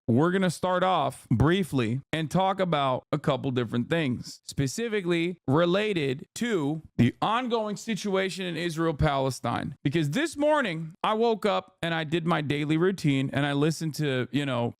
we're going to start off briefly and talk about a couple different things, specifically related to the ongoing situation in Israel-Palestine. Because this morning, I woke up and I did my daily routine and I listened to,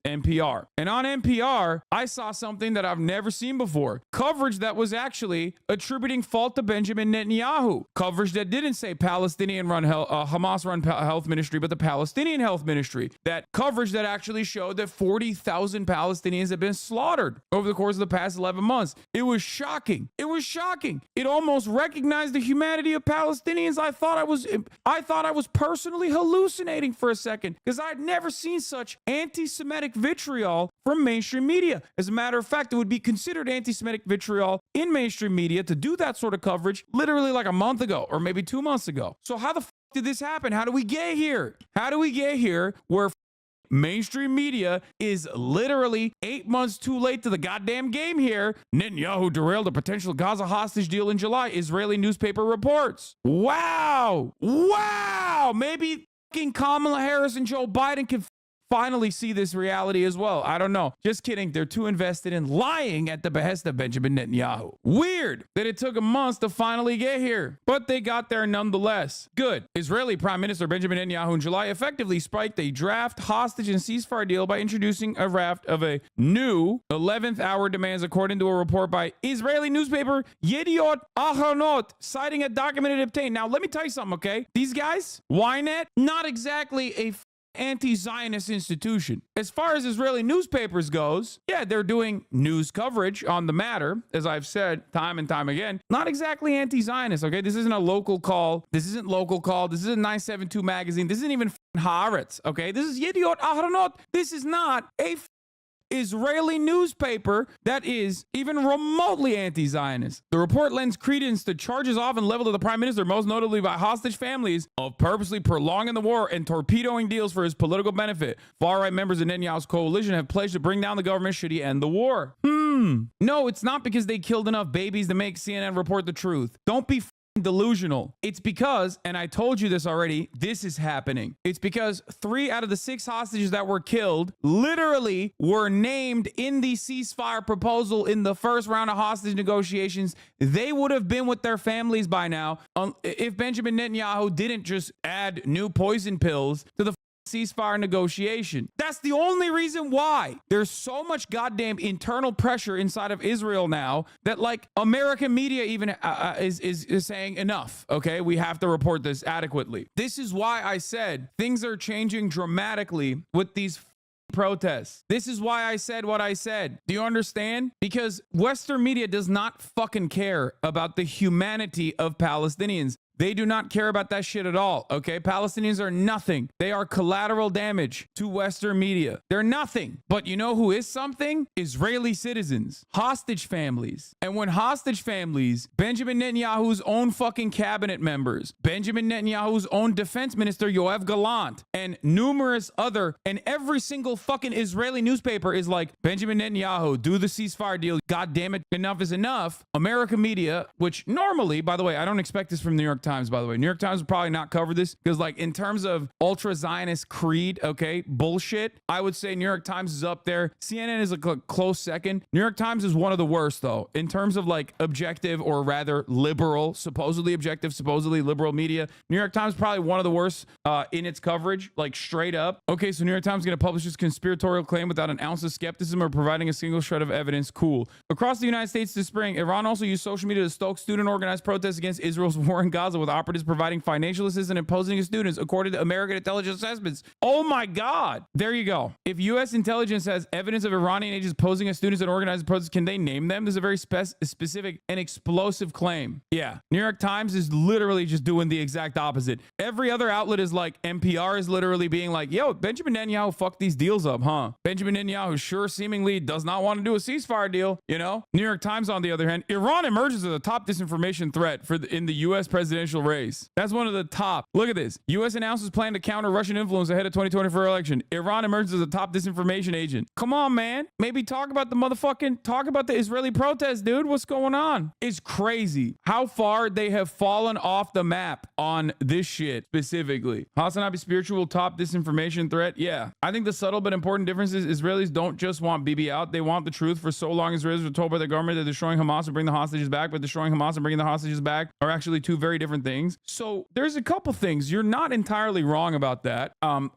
NPR. And on NPR, I saw something that I've never seen before. Coverage that was actually attributing fault to Benjamin Netanyahu. Coverage that didn't say Palestinian-run Hamas-run health ministry, but the Palestinian health ministry. That coverage that actually showed that 40,000 Palestinians have been slaughtered over the course of the past 11 months. It was shocking. It was shocking. It almost recognized the humanity of Palestinians. I thought I was personally hallucinating for a second because I'd never seen such anti-Semitic vitriol from mainstream media. As a matter of fact, it would be considered anti-Semitic vitriol in mainstream media to do that sort of coverage literally like a month ago or maybe 2 months ago. So how the f did this happen? How do we get here? How do we get here where mainstream media is literally 8 months too late to the goddamn game here? Netanyahu derailed a potential Gaza hostage deal in July, Israeli newspaper reports. Wow. Wow. Maybe fucking Kamala Harris and Joe Biden can finally see this reality as well. I don't know. Just kidding. They're too invested in lying at the behest of Benjamin Netanyahu. Weird that it took a month to finally get here, but they got there nonetheless. Good. Israeli Prime Minister Benjamin Netanyahu in July effectively spiked a draft hostage and ceasefire deal by introducing a raft of a new 11th hour demands, according to a report by Israeli newspaper Yediot Ahronot, citing a document it obtained. Now, let me tell you something, okay? These guys, Ynet, not exactly a anti-Zionist institution. As far as Israeli newspapers goes, yeah, they're doing news coverage on the matter, as I've said time and time again. Not exactly anti-Zionist, okay? This isn't a local call. This isn't local call. This isn't 972 magazine. This isn't even Haaretz, okay? This is Yediot Ahronot. This is not a Israeli newspaper that is even remotely anti-Zionist. The report lends credence to charges often leveled at the prime minister, most notably by hostage families, of purposely prolonging the war and torpedoing deals for his political benefit. Far-right members of Netanyahu's coalition have pledged to bring down the government should he end the war. No, it's not because they killed enough babies to make CNN report the truth. Don't be delusional. It's because, and I told you this already, this is happening. It's because 3 out of the 6 hostages that were killed literally were named in the ceasefire proposal in the first round of hostage negotiations. They would have been with their families by now if Benjamin Netanyahu didn't just add new poison pills to the ceasefire negotiation. That's the only reason why there's so much goddamn internal pressure inside of Israel now that like American media even is saying enough. Okay, we have to report this adequately. This is why I said things are changing dramatically with these protests. This is why I said what I said. Do you understand? Because Western media does not fucking care about the humanity of Palestinians. They do not care about that shit at all, okay? Palestinians are nothing. They are collateral damage to Western media. They're nothing. But you know who is something? Israeli citizens, hostage families. And when hostage families, Benjamin Netanyahu's own fucking cabinet members, Benjamin Netanyahu's own defense minister, Yoav Gallant, and numerous other, and every single fucking Israeli newspaper is like, Benjamin Netanyahu, do the ceasefire deal. God damn it, enough is enough. American media, which normally, by the way, I don't expect this from New York Times, by the way. New York Times would probably not cover this because like in terms of ultra-Zionist creed, okay, bullshit, I would say New York Times is up there. CNN is a close second. New York Times is one of the worst though, in terms of like objective or rather liberal, supposedly objective, supposedly liberal media. New York Times probably one of the worst in its coverage, like straight up. Okay, so New York Times is going to publish this conspiratorial claim without an ounce of skepticism or providing a single shred of evidence. Cool. Across the United States this spring, Iran also used social media to stoke student-organized protests against Israel's war in Gaza, with operatives providing financial assistance and imposing students, according to American intelligence assessments. Oh my God. There you go. If U.S. intelligence has evidence of Iranian agents posing as students and organizing protests, can they name them? This is a very specific and explosive claim. Yeah. New York Times is literally just doing the exact opposite. Every other outlet is like, NPR is literally being like, yo, Benjamin Netanyahu fucked these deals up, huh? Benjamin Netanyahu sure seemingly does not want to do a ceasefire deal, you know? New York Times, on the other hand, Iran emerges as a top disinformation threat in the U.S. presidential presidential race. That's one of the top. Look at this. U.S. announces plan to counter Russian influence ahead of 2024 election. Iran emerges as a top disinformation agent. Come on, man. Maybe talk about the Israeli protest, dude. What's going on? It's crazy how far they have fallen off the map on this shit specifically. HasanAbi spiritual top disinformation threat. Yeah. I think the subtle but important difference is Israelis don't just want Bibi out. They want the truth. For so long, Israelis were told by the government that destroying Hamas would bring the hostages back, but destroying Hamas and bringing the hostages back are actually two very different things. So there's a couple things. You're not entirely wrong about that.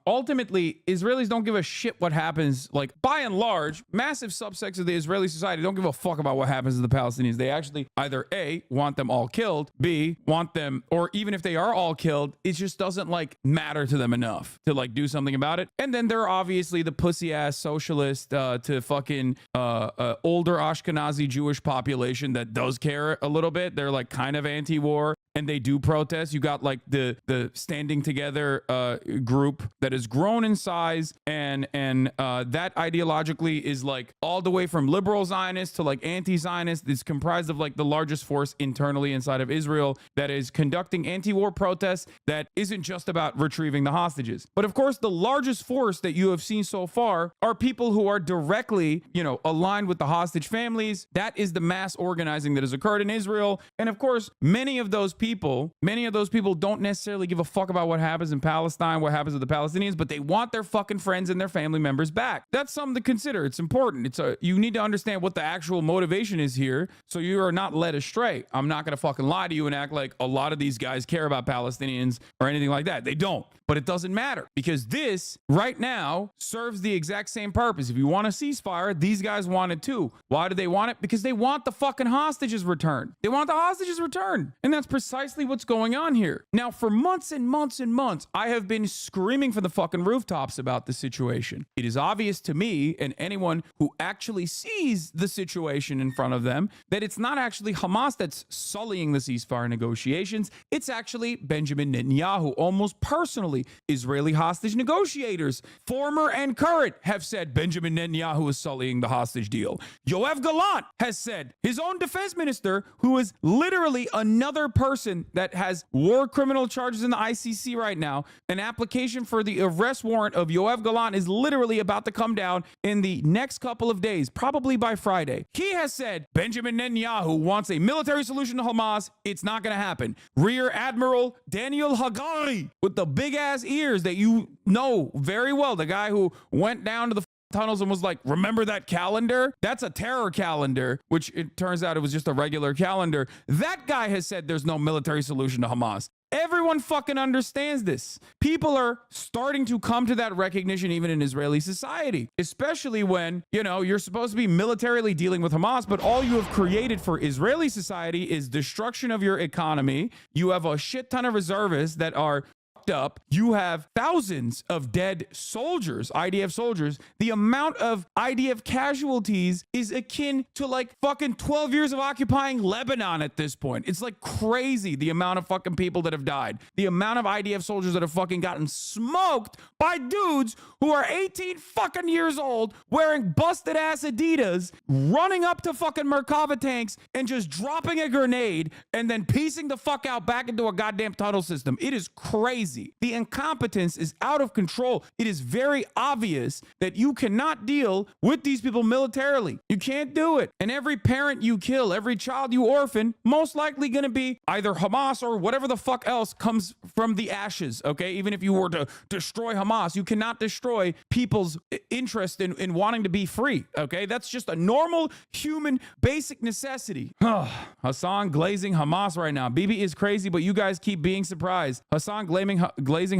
Ultimately, Israelis don't give a shit what happens. Like, by and large, massive subsects of the Israeli society don't give a fuck about what happens to the Palestinians. They actually either A, want them all killed, B, want them, or even if they are all killed, it just doesn't like matter to them enough to like do something about it. And then there are obviously the pussy ass socialist to fucking older Ashkenazi Jewish population that does care a little bit. They're like kind of anti-war and they do protest. You got like the standing together group that has grown in size and that ideologically is like all the way from liberal Zionists to like anti-Zionist. It's comprised of like the largest force internally inside of Israel that is conducting anti-war protests that isn't just about retrieving the hostages. But of course, the largest force that you have seen so far are people who are directly, aligned with the hostage families. That is the mass organizing that has occurred in Israel. And of course, many of those people don't necessarily give a fuck about what happens in Palestine, what happens to the Palestinians, but they want their fucking friends and their family members back. That's something to consider. It's important. You need to understand what the actual motivation is here so you are not led astray. I'm not going to fucking lie to you and act like a lot of these guys care about Palestinians or anything like that. They don't. But it doesn't matter because this right now serves the exact same purpose. If you want a ceasefire, these guys want it too. Why do they want it? Because they want the fucking hostages returned. They want the hostages returned. And that's precisely what's going on here. Now, for months and months and months, I have been screaming from the fucking rooftops about the situation. It is obvious to me and anyone who actually sees the situation in front of them that it's not actually Hamas that's sullying the ceasefire negotiations. It's actually Benjamin Netanyahu, almost personally. Israeli hostage negotiators, former and current, have said Benjamin Netanyahu is sullying the hostage deal. Yoav Gallant has said, his own defense minister, who is literally another person that has war criminal charges in the ICC right now, an application for the arrest warrant of Yoav Gallant is literally about to come down in the next couple of days, probably by Friday. He has said Benjamin Netanyahu wants a military solution to Hamas. It's not going to happen. Rear Admiral Daniel Hagari with the big ass ears that you know very well, the guy who went down to the tunnels and was like, remember that calendar? That's a terror calendar, which it turns out it was just a regular calendar. That guy has said there's no military solution to Hamas. Everyone fucking understands this. People are starting to come to that recognition even in Israeli society, especially when, you're supposed to be militarily dealing with Hamas, but all you have created for Israeli society is destruction of your economy. You have a shit ton of reservists that are up. You have thousands of dead soldiers, IDF soldiers. The amount of IDF casualties is akin to like fucking 12 years of occupying Lebanon at this point. It's like crazy the amount of fucking people that have died. The amount of IDF soldiers that have fucking gotten smoked by dudes who are 18 fucking years old wearing busted ass Adidas, running up to fucking Merkava tanks and just dropping a grenade and then piecing the fuck out back into a goddamn tunnel system. It is crazy. The incompetence is out of control. It is very obvious that you cannot deal with these people militarily. You can't do it. And every parent you kill, every child you orphan, most likely going to be either Hamas or whatever the fuck else comes from the ashes, okay? Even if you were to destroy Hamas, you cannot destroy people's interest in wanting to be free, okay? That's just a normal human basic necessity. Hasan glazing Hamas right now. Bibi is crazy, but you guys keep being surprised. Hasan glazing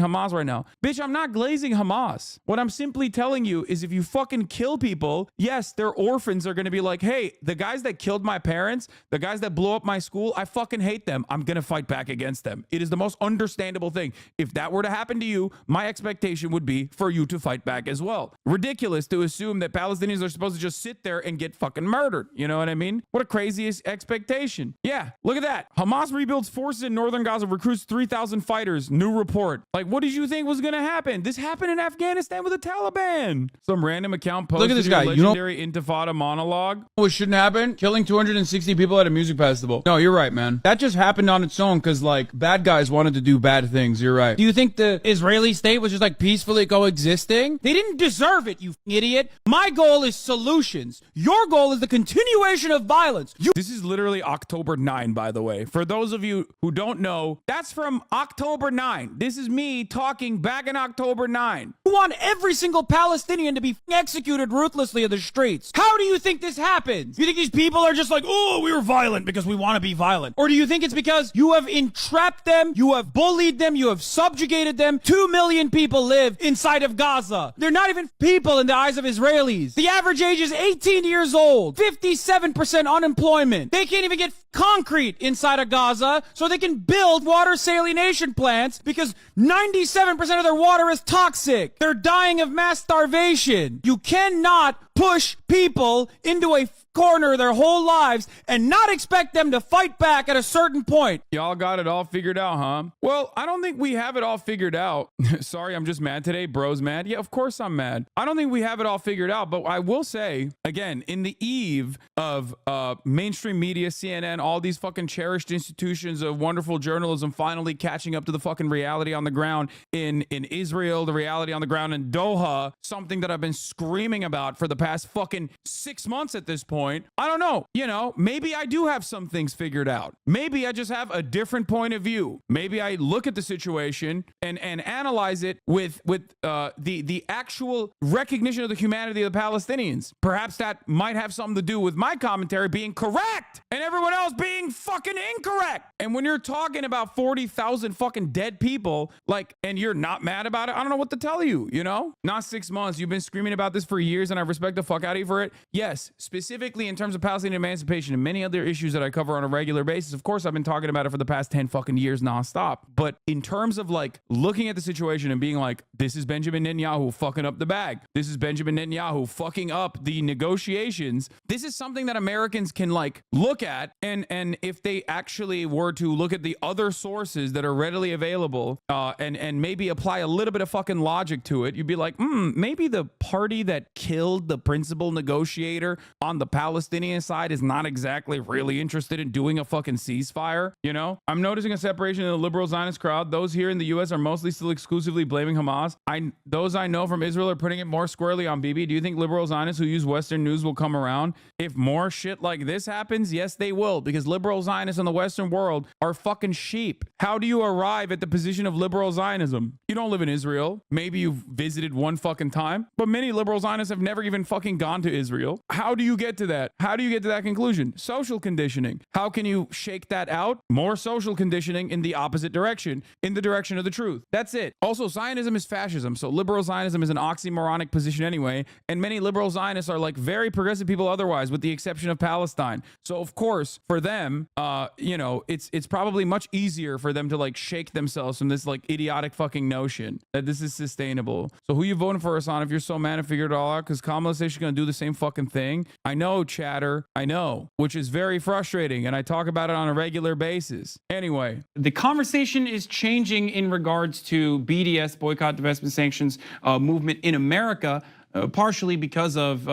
Hamas right now. Bitch, I'm not glazing Hamas. What I'm simply telling you is if you fucking kill people, yes, their orphans are going to be like, hey, the guys that killed my parents, the guys that blew up my school, I fucking hate them. I'm going to fight back against them. It is the most understandable thing. If that were to happen to you, my expectation would be for you to fight back as well. Ridiculous to assume that Palestinians are supposed to just sit there and get fucking murdered. You know what I mean? What a craziest expectation. Yeah, look at that. Hamas rebuilds forces in northern Gaza, recruits 3,000 fighters. New report. Like, what did you think was going to happen? This happened in Afghanistan with the Taliban. Some random account posted. Look at this guy. A legendary Intifada monologue. What shouldn't happen? Killing 260 people at a music festival. No, you're right, man. That just happened on its own because, like, bad guys wanted to do bad things. You're right. Do you think the Israeli state was just, like, peacefully coexisting? They didn't deserve it, you idiot. My goal is solutions. Your goal is the continuation of violence. This is literally October 9, by the way. For those of you who don't know, that's from October 9. This is me talking back in October 9. You want every single Palestinian to be executed ruthlessly in the streets. How do you think this happens? You think these people are just like, oh, we were violent because we want to be violent? Or do you think it's because you have entrapped them, you have bullied them, you have subjugated them? 2 million people live inside of Gaza. They're not even people in the eyes of Israelis. The average age is 18 years old. 57% unemployment. They can't even get concrete inside of Gaza so they can build water salination plants because 97% of their water is toxic. They're dying of mass starvation. You cannot push people into a corner their whole lives and not expect them to fight back at a certain point. Y'all got it all figured out, huh? Well, I don't think we have it all figured out. Sorry, I'm just mad today. Bro's mad. Yeah, of course I'm mad. I don't think we have it all figured out, but I will say, again, in the eve of mainstream media, CNN, all these fucking cherished institutions of wonderful journalism finally catching up to the fucking reality on the ground in Israel, the reality on the ground in Doha, something that I've been screaming about for the past fucking 6 months at this point. I don't know. You know, maybe I do have some things figured out. Maybe I just have a different point of view. Maybe I look at the situation and analyze it with the actual recognition of the humanity of the Palestinians. Perhaps that might have something to do with my commentary being correct and everyone else being fucking incorrect. And when you're talking about 40,000 fucking dead people, like, and you're not mad about it, I don't know what to tell you, you know? Not 6 months. You've been screaming about this for years and I respect the fuck out of you for it. Yes, specifically in terms of Palestinian emancipation and many other issues that I cover on a regular basis. Of course, I've been talking about it for the past 10 fucking years nonstop. But in terms of like looking at the situation and being like, this is Benjamin Netanyahu fucking up the bag. This is Benjamin Netanyahu fucking up the negotiations. This is something that Americans can like look at and if they actually were to look at the other sources that are readily available and maybe apply a little bit of fucking logic to it, you'd be like, maybe the party that killed the principal negotiator on the Palestinian side is not exactly really interested in doing a fucking ceasefire, you know? I'm noticing a separation in the liberal Zionist crowd. Those here in the U.S. are mostly still exclusively blaming Hamas. Those I know from Israel are putting it more squarely on Bibi. Do you think liberal Zionists who use Western news will come around? If more shit like this happens, yes, they will, because liberal Zionists in the Western world are fucking sheep. How do you arrive at the position of liberal Zionism? You don't live in Israel. Maybe you've visited one fucking time, but many liberal Zionists have never even fucking gone to Israel. How do you get to that? How do you get to that conclusion? Social conditioning. How can you shake that out? More social conditioning in the opposite direction, in the direction of the truth. That's it. Also, Zionism is fascism, so liberal Zionism is an oxymoronic position anyway, and many liberal Zionists are like very progressive people otherwise, with the exception of Palestine. So of course, for them, you know, it's probably much easier for them to like shake themselves from this like idiotic fucking notion that this is sustainable. So who you voting for, Hasan, if you're so mad and figured it all out? Because Kamala says she's gonna do the same fucking thing. I know, chatter. I know, which is very frustrating, and I talk about it on a regular basis. Anyway, the conversation is changing in regards to BDS, boycott, divestment, sanctions movement in America. Partially because of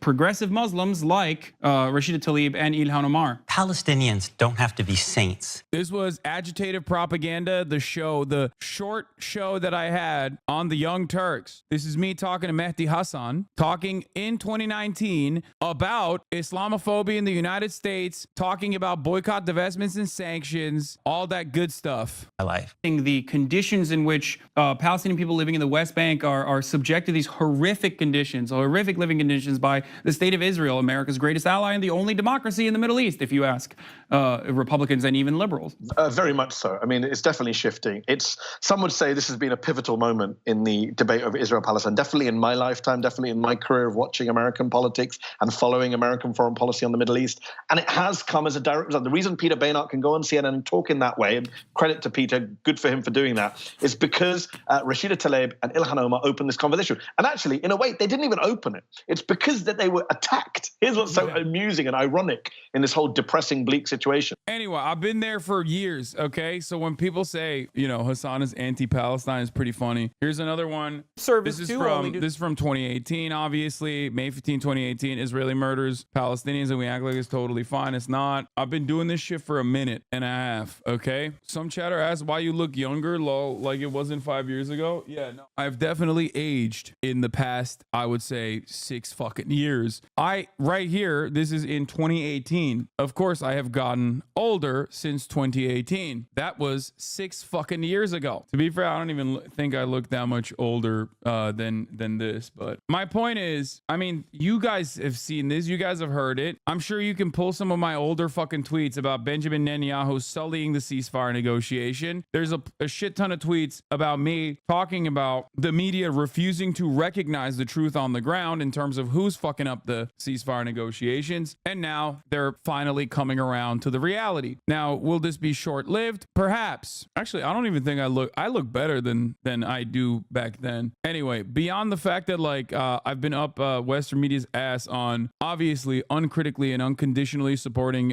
progressive Muslims like Rashida Tlaib and Ilhan Omar. Palestinians don't have to be saints. This was Agitative Propaganda, the show, the short show that I had on the Young Turks. This is me talking to Mehdi Hasan, talking in 2019 about Islamophobia in the United States, talking about boycott, divestments, and sanctions, all that good stuff. My life. The conditions in which Palestinian people living in the West Bank are subject to these horrific conditions, horrific living conditions by the state of Israel, America's greatest ally and the only democracy in the Middle East, if you ask Republicans and even liberals. Very much so. I mean, it's definitely shifting. Some would say this has been a pivotal moment in the debate over Israel-Palestine, definitely in my lifetime, definitely in my career of watching American politics and following American foreign policy on the Middle East. And it has come as a direct result. The reason Peter Boehner can go on CNN and talk in that way, and credit to Peter, good for him for doing that, is because Rashida Tlaib and Ilhan Omar opened this conversation. And actually, in a way, they didn't even open it. It's because that they were attacked. Here's what's so amusing and ironic in this whole depressing, bleak situation. Anyway, I've been there for years, okay? So when people say, you know, Hasan is anti-Palestine, it's pretty funny. Here's another one. Service This too, is from 2018, obviously. May 15, 2018, Israeli murders Palestinians, and we act like it's totally fine. It's not. I've been doing this shit for a minute and a half, okay? Some chatter asked why you look younger, lol, like it wasn't 5 years ago. Yeah, no. I've definitely aged in the past, I would say, 6 fucking years. Right here, this is in 2018. Of course, I have gotten older since 2018. That was 6 fucking years ago. To be fair, I don't even think I look that much older than this. But my point is, I mean, you guys have seen this. You guys have heard it. I'm sure you can pull some of my older fucking tweets about Benjamin Netanyahu sullying the ceasefire negotiation. There's a shit ton of tweets about me talking about the media refusing to recognize the truth on the ground in terms of who's fucking up the ceasefire negotiations. And now they're finally coming around to the reality. Now, will this be short-lived? Perhaps. Actually, I don't even think I look better than I do back then. Anyway, beyond the fact that like I've been up Western media's ass on obviously uncritically and unconditionally supporting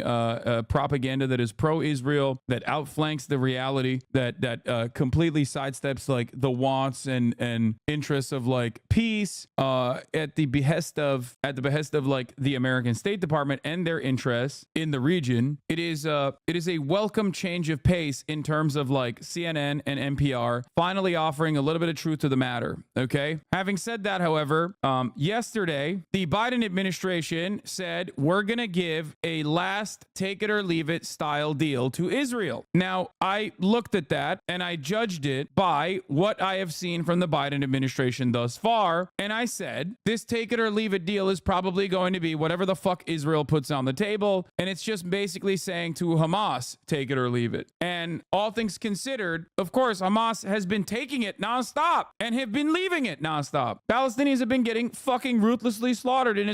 propaganda that is pro-Israel, that outflanks the reality, that completely sidesteps like the wants and interests of like peace at the behest of like the American State Department and their interests in the region. It is a welcome change of pace in terms of like CNN and NPR finally offering a little bit of truth to the matter. Okay. Having said that, however, yesterday the Biden administration said we're gonna give a last take it or leave it style deal to Israel. Now, I looked at that and I judged it by what I have seen from the Biden administration thus far, and I said this take it or leave it deal is probably going to be whatever the fuck Israel puts on the table, and it's just basically saying to Hamas, take it or leave it. And all things considered, of course, Hamas has been taking it nonstop and have been leaving it nonstop. Palestinians have been getting fucking ruthlessly slaughtered in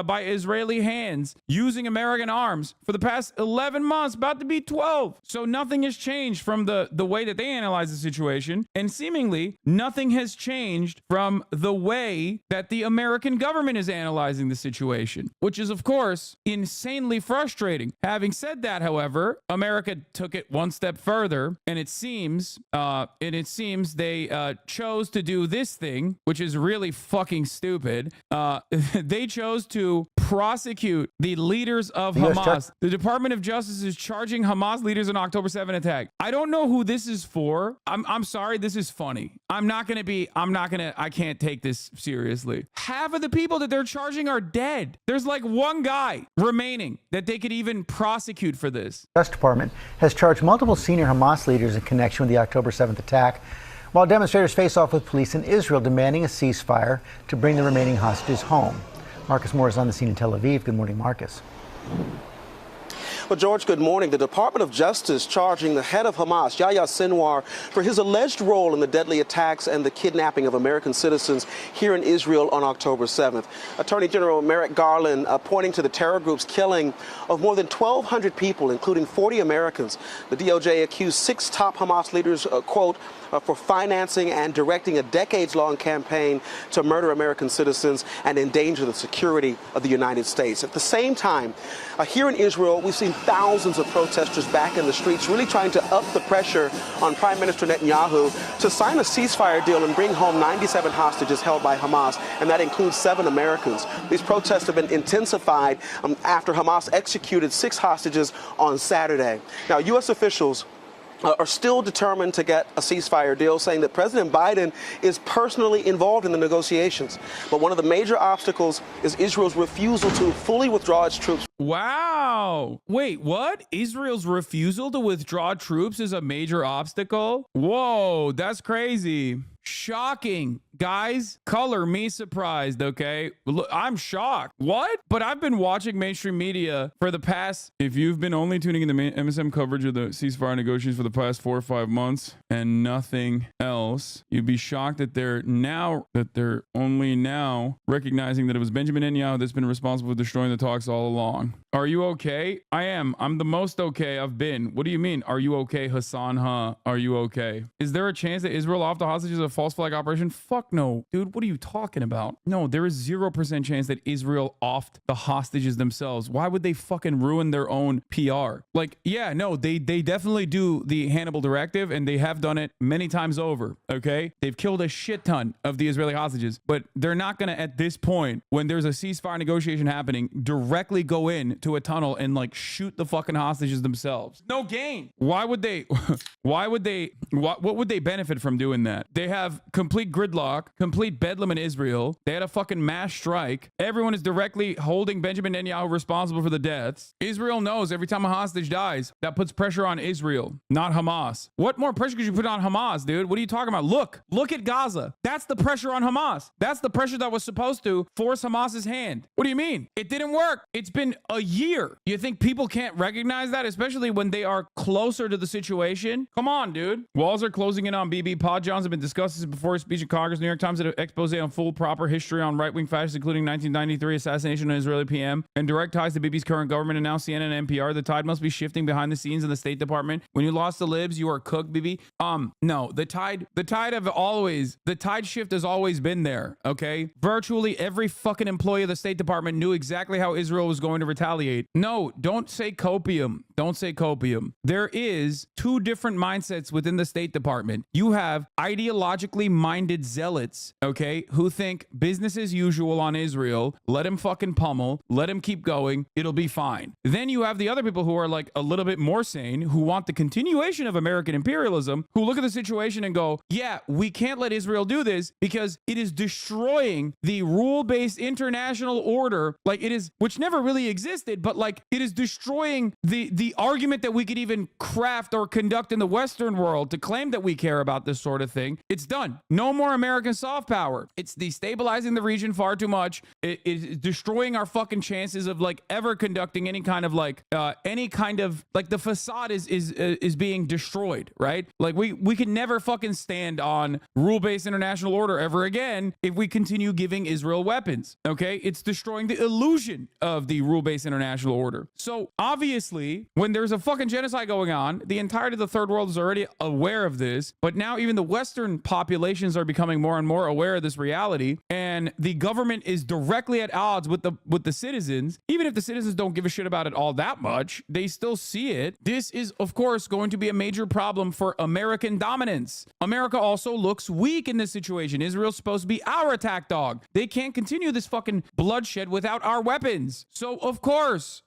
by Israeli hands using American arms for the past 11 months, about to be 12. So nothing has changed from the way that they analyze the situation, and seemingly nothing has changed from the way that the American government is analyzing the situation, which is of course insanely frustrating. Having said that, however, America took it one step further, and it seems they chose to do this thing, which is really fucking stupid. They chose to prosecute the leaders of Hamas. The Department of Justice is charging Hamas leaders in October 7 attack. I don't know who this is for. I'm sorry, this is funny. I can't take this seriously. Half of the people that they're charging are dead. There's like one guy remaining that they could even prosecute for this. The Justice Department has charged multiple senior Hamas leaders in connection with the October 7th attack, while demonstrators face off with police in Israel demanding a ceasefire to bring the remaining hostages home. Marcus Moore is on the scene in Tel Aviv. Good morning, Marcus. Well, George, good morning. The Department of Justice charging the head of Hamas, Yahya Sinwar, for his alleged role in the deadly attacks and the kidnapping of American citizens here in Israel on October 7th. Attorney General Merrick Garland pointing to the terror group's killing of more than 1,200 people, including 40 Americans. The DOJ accused 6 top Hamas leaders, quote, for financing and directing a decades-long campaign to murder American citizens and endanger the security of the United States. At the same time, here in Israel, we've seen thousands of protesters back in the streets, really trying to up the pressure on Prime Minister Netanyahu to sign a ceasefire deal and bring home 97 hostages held by Hamas, and that includes 7 Americans. These protests have been intensified after Hamas executed 6 hostages on Saturday. Now, U.S. officials are still determined to get a ceasefire deal, saying that President Biden is personally involved in the negotiations. But one of the major obstacles is Israel's refusal to fully withdraw its troops. Wow. Wait, what? Israel's refusal to withdraw troops is a major obstacle? Whoa, that's crazy. Shocking. Guys, color me surprised, okay? Look, I'm shocked. What? But I've been watching mainstream media for the past, if you've been only tuning in to MSM coverage of the ceasefire negotiations for the past 4 or 5 months and nothing else, you'd be shocked that they're only now recognizing that it was Benjamin Netanyahu that's been responsible for destroying the talks all along. Are you okay? I am. I'm the most okay I've been. What do you mean? Are you okay, Hasan? Are you okay? Is there a chance that Israel off the hostages of false flag operation? Fuck no, dude. What are you talking about? No, there is 0% chance that Israel offed the hostages themselves. Why would they fucking ruin their own PR? Like, yeah, no, they definitely do the Hannibal directive, and they have done it many times over. Okay, they've killed a shit ton of the Israeli hostages, but they're not gonna, at this point, when there's a ceasefire negotiation happening, directly go in to a tunnel and like shoot the fucking hostages themselves. No gain. Why would they? What would they benefit from doing that? They have complete gridlock, complete bedlam in Israel. They had a fucking mass strike. Everyone is directly holding Benjamin Netanyahu responsible for the deaths. Israel knows every time a hostage dies, that puts pressure on Israel, not Hamas. What more pressure could you put on Hamas, dude? What are you talking about? Look at Gaza. That's the pressure on Hamas. That's the pressure that was supposed to force Hamas's hand. What do you mean? It didn't work. It's been a year. You think people can't recognize that, especially when they are closer to the situation? Come on, dude. Walls are closing in on Bibi. Pod Johns have been discussing this before his speech in Congress. New York Times did an expose on full proper history on right-wing fascists, including 1993 assassination of an Israeli PM and direct ties to Bibi's current government, and now CNN and NPR. The tide must be shifting behind the scenes in the State Department. When you lost the libs, you are cooked, Bibi. No, the tide shift has always been there. Okay, virtually every fucking employee of the State Department knew exactly how Israel was going to retaliate. No, don't say copium. Don't say copium. There is two different mindsets within the State Department. You have ideologically minded zealots, okay, who think business as usual on Israel. Let him fucking pummel. Let him keep going. It'll be fine. Then you have the other people who are like a little bit more sane, who want the continuation of American imperialism, who look at the situation and go, yeah, we can't let Israel do this because it is destroying the rule-based international order, like it is, which never really existed, but like it is destroying the argument that we could even craft or conduct in the Western world to claim that we care about this sort of thing. It's done. No more American soft power. It's destabilizing the region far too much. It is destroying our fucking chances of like ever conducting any kind of the facade is being destroyed, right? Like we can never fucking stand on rule-based international order ever again if we continue giving Israel weapons. Okay, it's destroying the illusion of the rule-based international order. So obviously, when there's a fucking genocide going on, the entirety of the third world is already aware of this, but now even the Western populations are becoming more and more aware of this reality, and the government is directly at odds with the citizens. Even if the citizens don't give a shit about it all that much, they still see it. This is, of course, going to be a major problem for American dominance. America also looks weak in this situation. Israel's supposed to be our attack dog. They can't continue this fucking bloodshed without our weapons. So of course,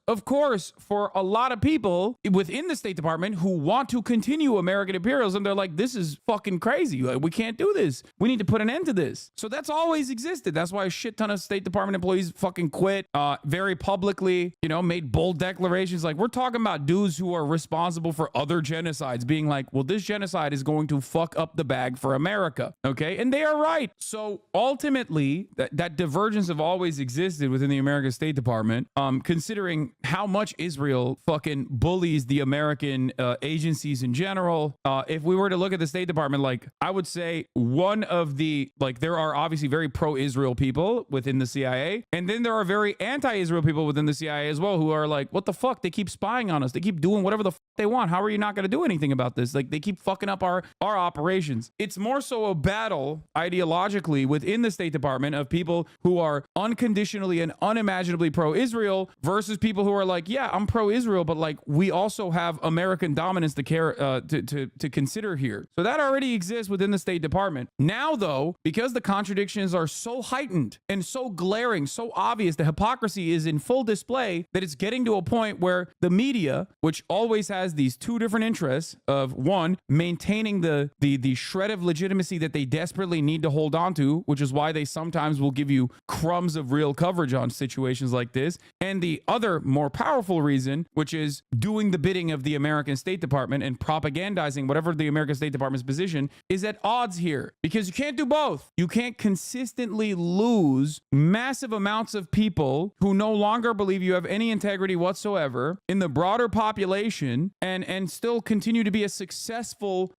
for a lot of people within the State Department who want to continue American imperialism, they're like, this is fucking crazy. Like, we can't do this. We need to put an end to this. So that's always existed. That's why a shit ton of State Department employees fucking quit very publicly, made bold declarations. Like, we're talking about dudes who are responsible for other genocides being like, well, this genocide is going to fuck up the bag for America. Okay. And they are right. So ultimately, that divergence have always existed within the American State Department, considering how much Israel fucking bullies the American agencies in general. If we were to look at the State Department, like, I would say one of the, like, there are obviously very pro-Israel people within the CIA, and then there are very anti-Israel people within the CIA as well, who are like, what the fuck? They keep spying on us. They keep doing whatever the fuck they want. How are you not going to do anything about this? Like, they keep fucking up our operations. It's more so a battle ideologically within the State Department of people who are unconditionally and unimaginably pro-Israel versus people who are like, yeah, I'm pro-Israel, but like, we also have American dominance to care to consider here. So that already exists within the State Department. Now, though, because the contradictions are so heightened and so glaring, so obvious, the hypocrisy is in full display, that it's getting to a point where the media, which always has these two different interests of, one, maintaining the shred of legitimacy that they desperately need to hold on to, which is why they sometimes will give you crumbs of real coverage on situations like this, and the other more powerful reason, which is doing the bidding of the American State Department and propagandizing whatever the American State Department's position, is at odds here, because you can't do both. You can't consistently lose massive amounts of people who no longer believe you have any integrity whatsoever in the broader population and still continue to be a successful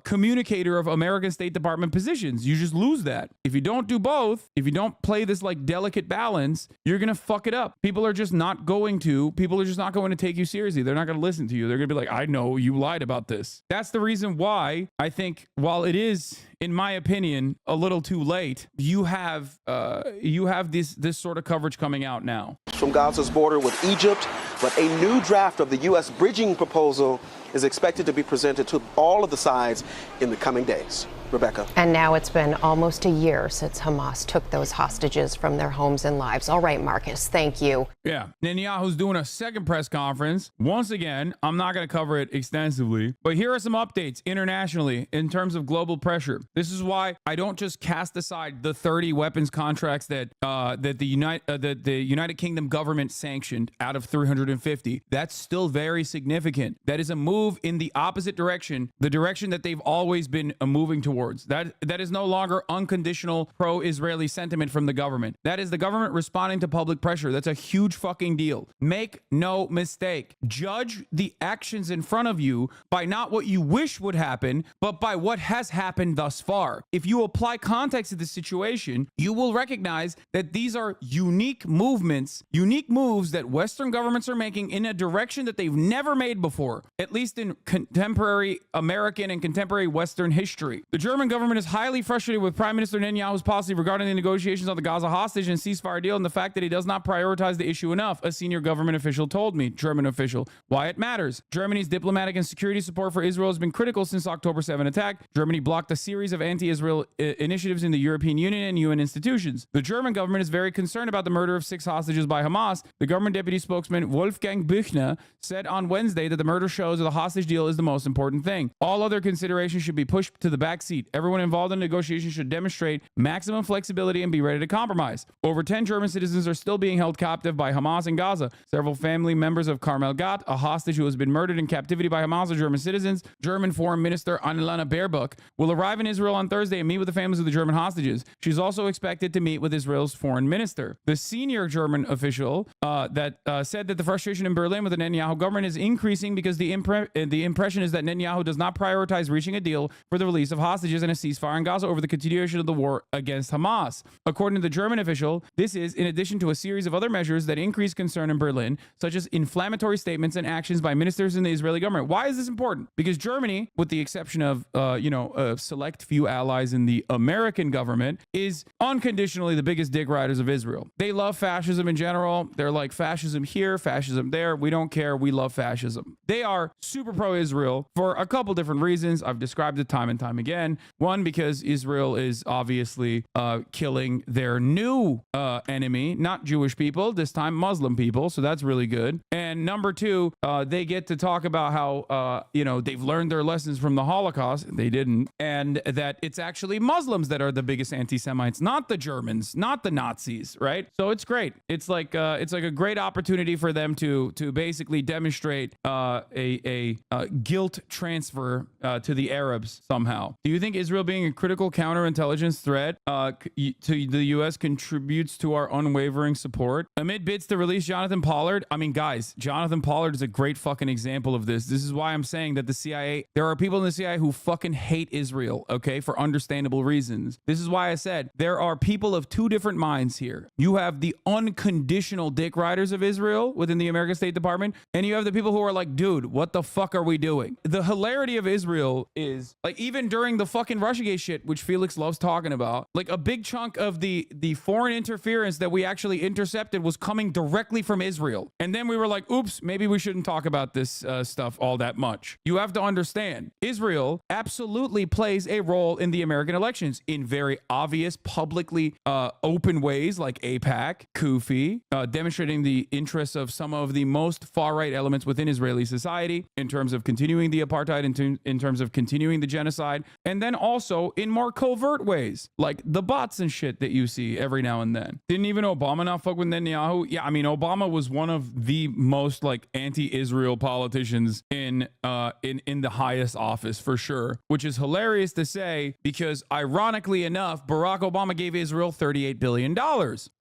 communicator of American State Department positions. You just lose that. If you don't do both, if you don't play this like delicate balance, you're going to fuck it up. People are just not going to take you seriously. They're not going to listen to you. They're going to be like, I know you lied about this. That's the reason why I think, while it is in my opinion, a little too late. You have this sort of coverage coming out now. From Gaza's border with Egypt, but a new draft of the U.S. bridging proposal is expected to be presented to all of the sides in the coming days. Rebecca. And now it's been almost a year since Hamas took those hostages from their homes and lives. All right, Marcus, thank you. Yeah, Netanyahu's doing a second press conference. Once again, I'm not going to cover it extensively, but here are some updates internationally in terms of global pressure. This is why I don't just cast aside the 30 weapons contracts that the United Kingdom government sanctioned out of 350. That's still very significant. That is a move in the opposite direction, the direction that they've always been moving towards. That is no longer unconditional pro-Israeli sentiment from the government. That is the government responding to public pressure. That's a huge fucking deal. Make no mistake. Judge the actions in front of you by not what you wish would happen, but by what has happened thus far. If you apply context to the situation, you will recognize that these are unique movements, unique moves that Western governments are making in a direction that they've never made before, at least in contemporary American and contemporary Western history. The German government is highly frustrated with Prime Minister Netanyahu's policy regarding the negotiations on the Gaza hostage and ceasefire deal and the fact that he does not prioritize the issue enough, a senior government official told me. German official. Why it matters. Germany's diplomatic and security support for Israel has been critical since October 7 attack. Germany blocked a series of anti-Israel initiatives in the European Union and UN institutions. The German government is very concerned about the murder of 6 hostages by Hamas. The government deputy spokesman Wolfgang Büchner said on Wednesday that the murder shows that the hostage deal is the most important thing. All other considerations should be pushed to the backseat. Everyone involved in negotiations should demonstrate maximum flexibility and be ready to compromise. Over 10 German citizens are still being held captive by Hamas in Gaza. Several family members of Carmel Gat, a hostage who has been murdered in captivity by Hamas, are German citizens. German Foreign Minister Annalena Baerbock will arrive in Israel on Thursday and meet with the families of the German hostages. She's also expected to meet with Israel's foreign minister. The senior German official said that the frustration in Berlin with the Netanyahu government is increasing because the impression is that Netanyahu does not prioritize reaching a deal for the release of hostages and a ceasefire in Gaza over the continuation of the war against Hamas. According to the German official, this is in addition to a series of other measures that increase concern in Berlin, such as inflammatory statements and actions by ministers in the Israeli government. Why is this important? Because Germany, with the exception of a select few allies in the American government, is unconditionally the biggest dick riders of Israel. They love fascism in general. They're like fascism here, fascism there. We don't care. We love fascism. They are super pro-Israel for a couple different reasons. I've described it time and time again. One, because Israel is obviously killing their new enemy, not Jewish people, this time Muslim people. So that's really good. And number two, they get to talk about how, they've learned their lessons from the Holocaust. They didn't. And that it's actually Muslims that are the biggest anti-Semites, not the Germans, not the Nazis, right? So it's great. It's like a great opportunity for them to basically demonstrate a guilt transfer to the Arabs somehow. Do you think Israel being a critical counterintelligence threat to the U.S. contributes to our unwavering support? Amid bids to release Jonathan Pollard, I mean, guys, Jonathan Pollard is a great fucking example of this. This is why I'm saying that the CIA, there are people in the CIA who fucking hate Israel, okay, for understandable reasons. This is why I said there are people of two different minds here. You have the unconditional dick riders of Israel within the American State Department, and you have the people who are like, dude, what the fuck are we doing? The hilarity of Israel is, like, even during the fucking Russiagate shit, which Felix loves talking about, like a big chunk of the foreign interference that we actually intercepted was coming directly from Israel. And then we were like, oops, maybe we shouldn't talk about this stuff all that much. You have to understand, Israel absolutely plays a role in the American elections in very obvious, publicly open ways like AIPAC, Kufi, demonstrating the interests of some of the most far-right elements within Israeli society in terms of continuing the apartheid, in terms of continuing the genocide, and then also in more covert ways, like the bots and shit that you see every now and then. Didn't even Obama not fuck with Netanyahu? Yeah, I mean, Obama was one of the most like anti-Israel politicians in the highest office for sure, which is hilarious to say because ironically enough, Barack Obama gave Israel $38 billion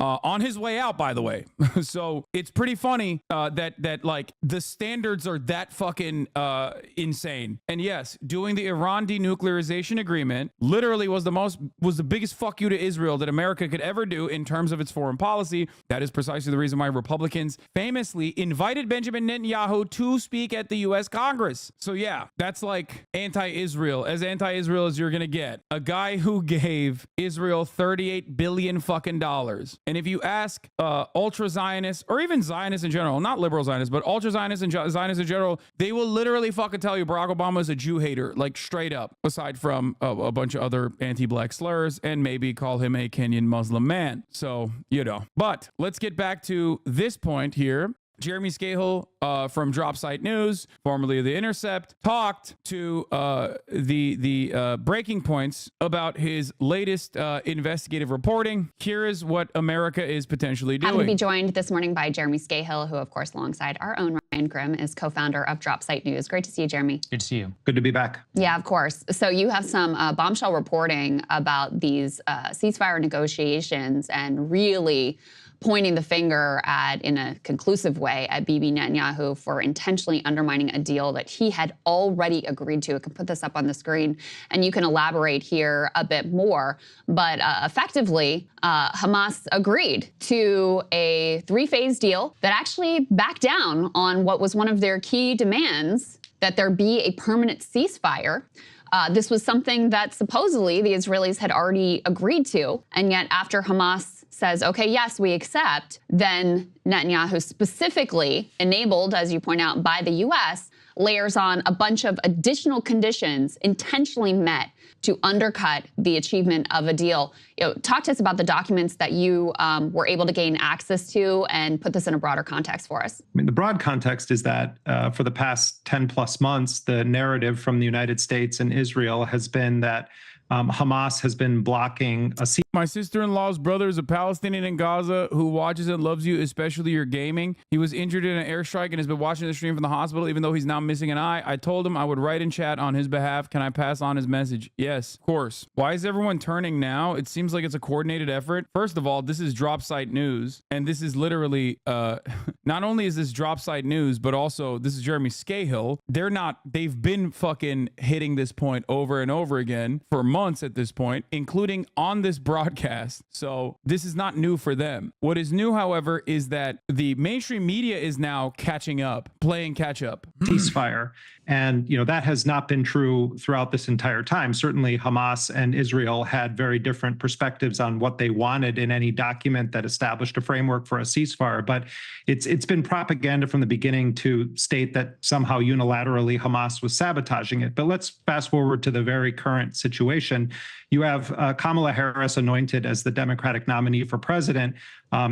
on his way out, by the way. So it's pretty funny that like the standards are that fucking insane. And yes, doing the Iran denuclearization agreement literally was the biggest fuck you to Israel that America could ever do in terms of its foreign policy. That is precisely the reason why Republicans famously invited Benjamin Netanyahu to speak at the U.S. Congress. So yeah, that's like anti-Israel as you're going to get a guy who gave Israel $38 billion fucking dollars. And if you ask ultra Zionists or even Zionists in general, not liberal Zionists, but ultra Zionists and Zionists in general, they will literally fucking tell you Barack Obama is a Jew hater, like straight up, aside from a bunch of other anti-black slurs and maybe call him a Kenyan Muslim man. So, but let's get back to this point here. Jeremy Scahill from Drop Site News, formerly of The Intercept, talked to the breaking points about his latest investigative reporting. Here is what America is potentially doing. Happy to be joined this morning by Jeremy Scahill, who, of course, alongside our own Ryan Grimm, is co-founder of Drop Site News. Great to see you, Jeremy. Good to see you. Good to be back. Yeah, of course. So you have some bombshell reporting about these ceasefire negotiations and really pointing the finger at, in a conclusive way, at Bibi Netanyahu for intentionally undermining a deal that he had already agreed to. I can put this up on the screen, and you can elaborate here a bit more. But effectively, Hamas agreed to a three-phase deal that actually backed down on what was one of their key demands, that there be a permanent ceasefire. This was something that supposedly the Israelis had already agreed to, and yet after Hamas says, okay, yes, we accept, then Netanyahu, specifically enabled, as you point out, by the U.S., layers on a bunch of additional conditions intentionally met to undercut the achievement of a deal. Talk to us about the documents that you were able to gain access to and put this in a broader context for us. I mean, the broad context is that for the past 10 plus months, the narrative from the United States and Israel has been that Hamas has been blocking a My sister-in-law's brother is a Palestinian in Gaza who watches and loves you, especially your gaming. He was injured in an airstrike and has been watching the stream from the hospital, even though he's now missing an eye. I told him I would write in chat on his behalf. Can I pass on his message? Yes, of course. Why is everyone turning now? It seems like it's a coordinated effort. First of all, this is Drop Site News, and this is literally, not only is this Drop Site News, but also this is Jeremy Scahill. They've been fucking hitting this point over and over again for months at this point, including on this broadcast. So this is not new for them. What is new, however, is that the mainstream media is now catching up, playing catch up. Ceasefire. And, that has not been true throughout this entire time. Certainly, Hamas and Israel had very different perspectives on what they wanted in any document that established a framework for a ceasefire. But it's been propaganda from the beginning to state that somehow unilaterally Hamas was sabotaging it. But let's fast forward to the very current situation. You have Kamala Harris anointed as the Democratic nominee for president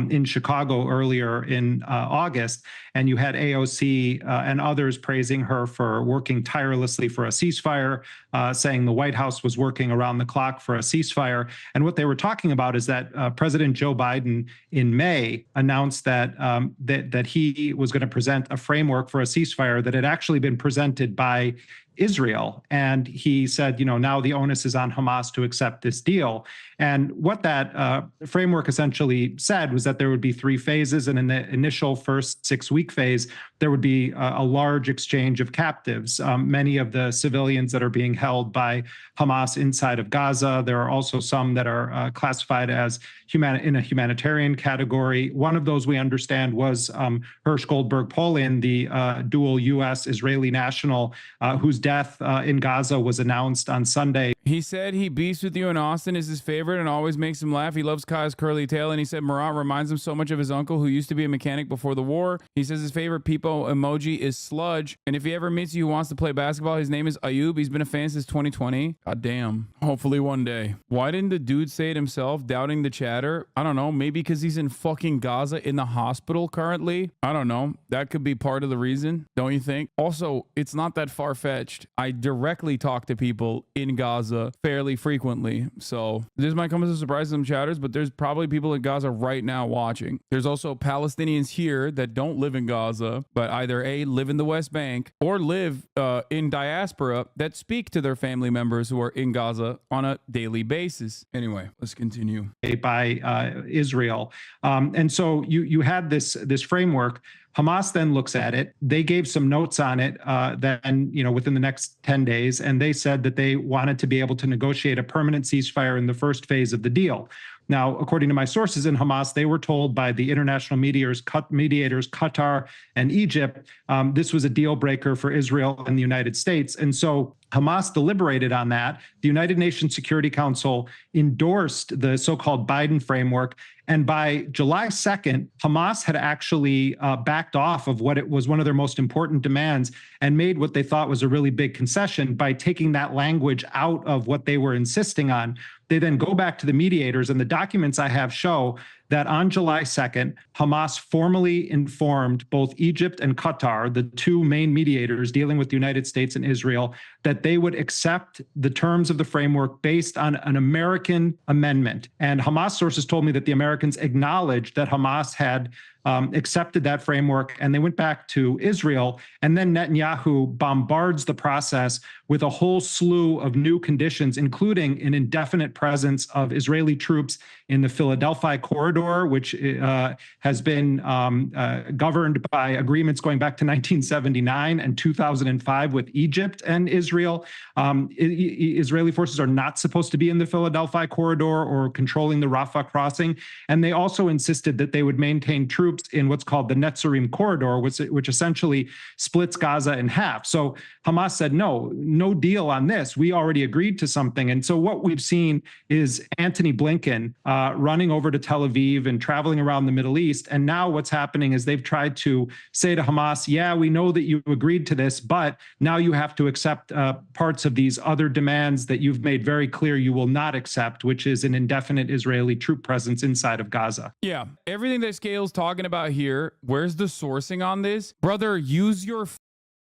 in Chicago earlier in August, and you had AOC and others praising her for working tirelessly for a ceasefire, saying the White House was working around the clock for a ceasefire. And what they were talking about is that President Joe Biden in May announced that that he was going to present a framework for a ceasefire that had actually been presented by Israel. And he said, now the onus is on Hamas to accept this deal. And what that framework essentially said was that there would be three phases. And in the initial first 6-week phase, there would be a large exchange of captives. Many of the civilians that are being held by Hamas inside of Gaza. There are also some that are classified as in a humanitarian category. One of those we understand was Hersh Goldberg Polin, the dual U.S.-Israeli national whose death in Gaza was announced on Sunday. He said he beefs with you and Austin is his favorite and always makes him laugh. He loves Kai's curly tail. And he said Marat reminds him so much of his uncle who used to be a mechanic before the war. He says his favorite people emoji is sludge. And if he ever meets you who wants to play basketball, his name is Ayub. He's been a fan since 2020. God damn. Hopefully one day. Why didn't the dude say it himself, doubting the chatter? I don't know. Maybe because he's in fucking Gaza in the hospital currently. I don't know. That could be part of the reason, don't you think? Also, it's not that far-fetched. I directly talk to people in Gaza fairly frequently. So this might come as a surprise to some chatters, but there's probably people in Gaza right now watching. There's also Palestinians here that don't live in Gaza, but either A, live in the West Bank or live in diaspora that speak to their family members who are in Gaza on a daily basis. Anyway, let's continue. By Israel. And so you had this framework. Hamas then looks at it. They gave some notes on it then, within the next 10 days, and they said that they wanted to be able to negotiate a permanent ceasefire in the first phase of the deal. Now, according to my sources in Hamas, they were told by the international mediators, Qatar and Egypt, this was a deal breaker for Israel and the United States. And so Hamas deliberated on that. The United Nations Security Council endorsed the so-called Biden framework. And by July 2nd, Hamas had actually backed off of what it was one of their most important demands and made what they thought was a really big concession by taking that language out of what they were insisting on. They then go back to the mediators, and the documents I have show that on July 2nd, Hamas formally informed both Egypt and Qatar, the two main mediators dealing with the United States and Israel, that they would accept the terms of the framework based on an American amendment. And Hamas sources told me that the Americans acknowledged that Hamas had accepted that framework, and they went back to Israel. And then Netanyahu bombards the process with a whole slew of new conditions, including an indefinite presence of Israeli troops in the Philadelphia corridor, which has been governed by agreements going back to 1979 and 2005 with Egypt and Israel. Israeli forces are not supposed to be in the Philadelphia corridor or controlling the Rafah crossing. And they also insisted that they would maintain troops in what's called the Netzarim corridor, which essentially splits Gaza in half. So Hamas said, no deal on this. We already agreed to something. And so what we've seen is Antony Blinken running over to Tel Aviv and traveling around the Middle East. And now what's happening is they've tried to say to Hamas, yeah, we know that you agreed to this, but now you have to accept parts of these other demands that you've made very clear you will not accept, which is an indefinite Israeli troop presence inside of Gaza. Yeah, everything that Scale's talking about here, where's the sourcing on this? Brother, use your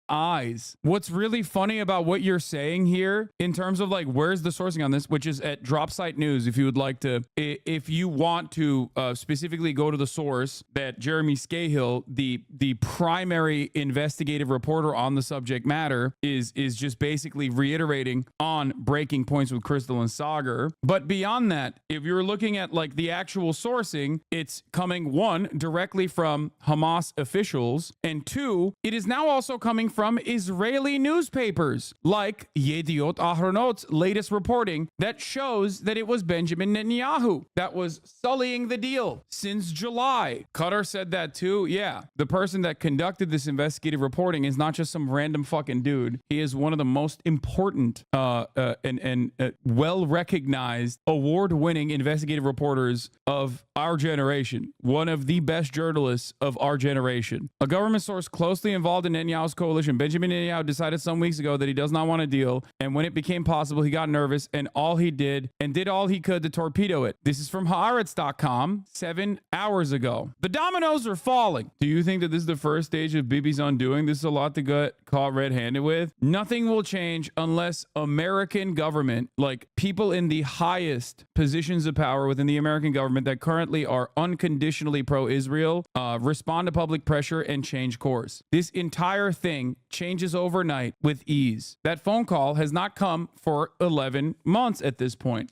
eyes. What's really funny about what you're saying here in terms of like where's the sourcing on this, which is at Dropsite News, if you would like to, if you want to specifically go to the source that Jeremy Scahill, the primary investigative reporter on the subject matter, is just basically reiterating on Breaking Points with Crystal and Sagar. But beyond that, if you're looking at like the actual sourcing, it's coming, one, directly from Hamas officials, and two, it is now also coming from Israeli newspapers like Yediot Ahronot's latest reporting that shows that it was Benjamin Netanyahu that was sullying the deal since July. Qatar said that too. Yeah, the person that conducted this investigative reporting is not just some random fucking dude. He is one of the most important and well-recognized, award-winning investigative reporters of our generation. One of the best journalists of our generation. A government source closely involved in Netanyahu's coalition, Benjamin Netanyahu, decided some weeks ago that he does not want a deal, and when it became possible, he got nervous, and all he did all he could to torpedo it. This is from Haaretz.com 7 hours ago. The dominoes are falling. Do you think that this is the first stage of Bibi's undoing? This is a lot to get caught red-handed with. Nothing will change unless American government, like people in the highest positions of power within the American government that currently are unconditionally pro-Israel, respond to public pressure and change course. This entire thing changes overnight with ease. That phone call has not come for 11 months at this point.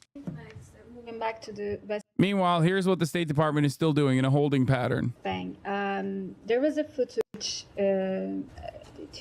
Moving back to the West Meanwhile, here's what the State Department is still doing in a holding pattern. Bank. There was a footage 2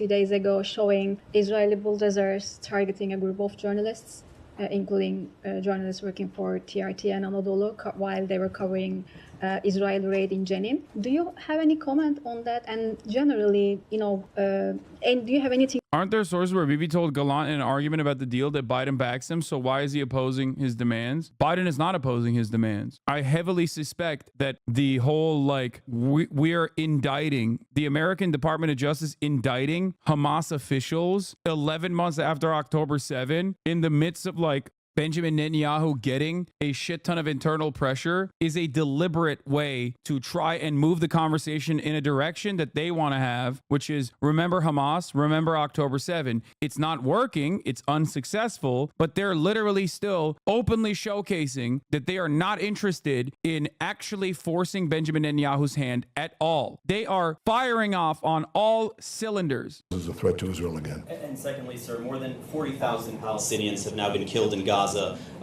days ago showing Israeli bulldozers targeting a group of journalists, including journalists working for TRT and Anadolu, while they were covering Israeli raid in Jenin. Do you have any comment on that? And generally, and do you have anything? Aren't there sources where Bibi told Gallant in an argument about the deal that Biden backs him? So why is he opposing his demands? Biden is not opposing his demands. I heavily suspect that the whole, we are indicting, the American Department of Justice indicting Hamas officials 11 months after October 7 in the midst of Benjamin Netanyahu getting a shit ton of internal pressure is a deliberate way to try and move the conversation in a direction that they want to have, which is remember Hamas, remember October 7. It's not working, it's unsuccessful, but they're literally still openly showcasing that they are not interested in actually forcing Benjamin Netanyahu's hand at all. They are firing off on all cylinders. This is a threat to Israel again. And secondly, sir, more than 40,000 Palestinians have now been killed in Gaza,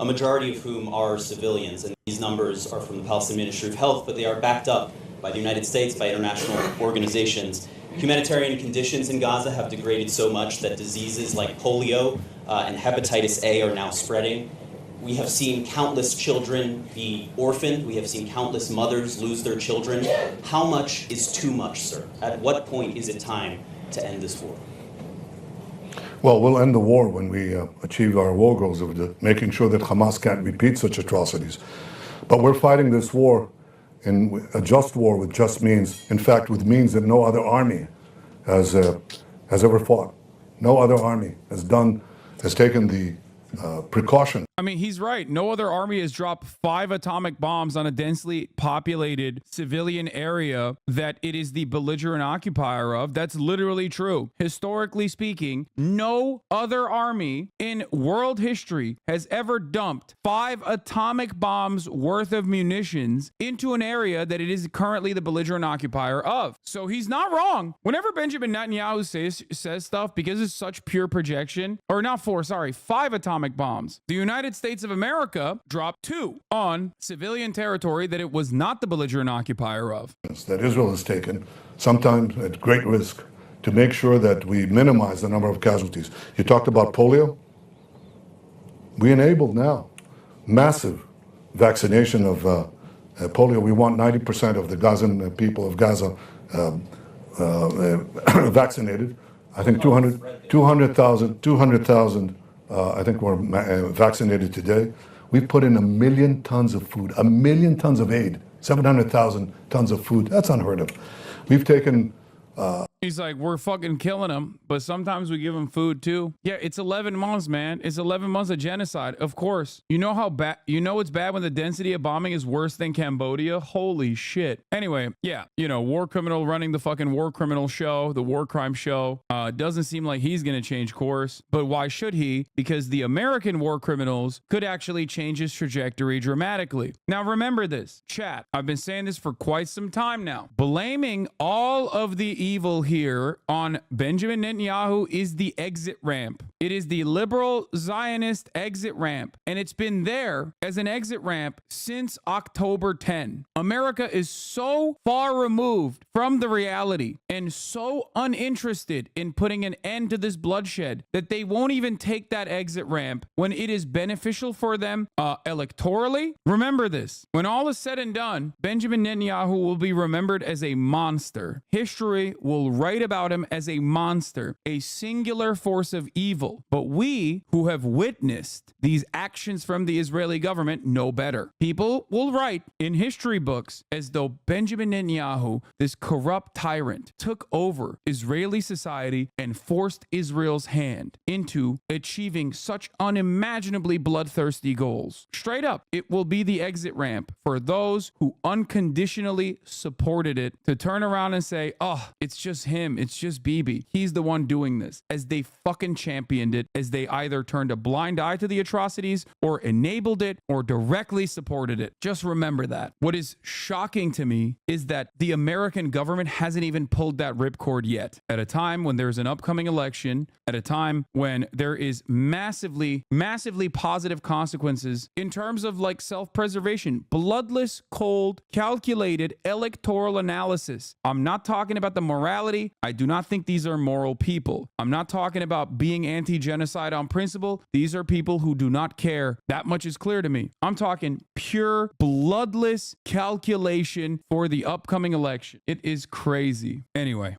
a majority of whom are civilians. And these numbers are from the Palestinian Ministry of Health, but they are backed up by the United States, by international organizations. Humanitarian conditions in Gaza have degraded so much that diseases like polio and hepatitis A are now spreading. We have seen countless children be orphaned. We have seen countless mothers lose their children. How much is too much, sir? At what point is it time to end this war? Well, we'll end the war when we achieve our war goals of making sure that Hamas can't repeat such atrocities. But we're fighting this war in a just war with just means. In fact, with means that no other army has ever fought. No other army has taken the precaution. I mean, he's right. No other army has dropped 5 atomic bombs on a densely populated civilian area that it is the belligerent occupier of. That's literally true. Historically speaking, no other army in world history has ever dumped 5 atomic bombs worth of munitions into an area that it is currently the belligerent occupier of. So he's not wrong. Whenever Benjamin Netanyahu says stuff, because it's such pure projection, or not 5 atomic bombs. The United States of America dropped 2 on civilian territory that it was not the belligerent occupier of. That Israel has taken, sometimes at great risk, to make sure that we minimize the number of casualties. You talked about polio. We enabled now massive vaccination of polio. We want 90% of the Gazan people of Gaza vaccinated. I think 200,000 I think we're vaccinated today. We've put in 1 million tons of food, 1 million tons of aid, 700,000 tons of food. That's unheard of. We've taken... He's like, we're fucking killing them, but sometimes we give them food too. Yeah, it's 11 months, man. It's 11 months of genocide. Of course. You know how bad, it's bad when the density of bombing is worse than Cambodia? Holy shit. Anyway, yeah, war criminal running the fucking war criminal show, the war crime show. Doesn't seem like he's going to change course, but why should he? Because the American war criminals could actually change his trajectory dramatically. Now remember this, chat. I've been saying this for quite some time now. Blaming all of the evil here on Benjamin Netanyahu is the exit ramp. It is the liberal Zionist exit ramp, and it's been there as an exit ramp since October 10. America is so far removed from the reality and so uninterested in putting an end to this bloodshed that they won't even take that exit ramp when it is beneficial for them electorally. Remember this. When all is said and done, Benjamin Netanyahu will be remembered as a monster. History will write about him as a monster, a singular force of evil. But we who have witnessed these actions from the Israeli government know better. People will write in history books as though Benjamin Netanyahu, this corrupt tyrant, took over Israeli society and forced Israel's hand into achieving such unimaginably bloodthirsty goals. Straight up, it will be the exit ramp for those who unconditionally supported it to turn around and say, oh, it's just him. It's just Bibi. He's the one doing this, as they fucking championed it, as they either turned a blind eye to the atrocities or enabled it or directly supported it. Just remember that. What is shocking to me is that the American government hasn't even pulled that ripcord yet. At a time when there's an upcoming election, at a time when there is massively positive consequences in terms of like self-preservation, bloodless, cold, calculated electoral analysis. I'm not talking about the morality. I do not think these are moral people. I'm not talking about being anti-genocide on principle. These are people who do not care. That much is clear to me. I'm talking pure bloodless calculation for the upcoming election. It is crazy. Anyway,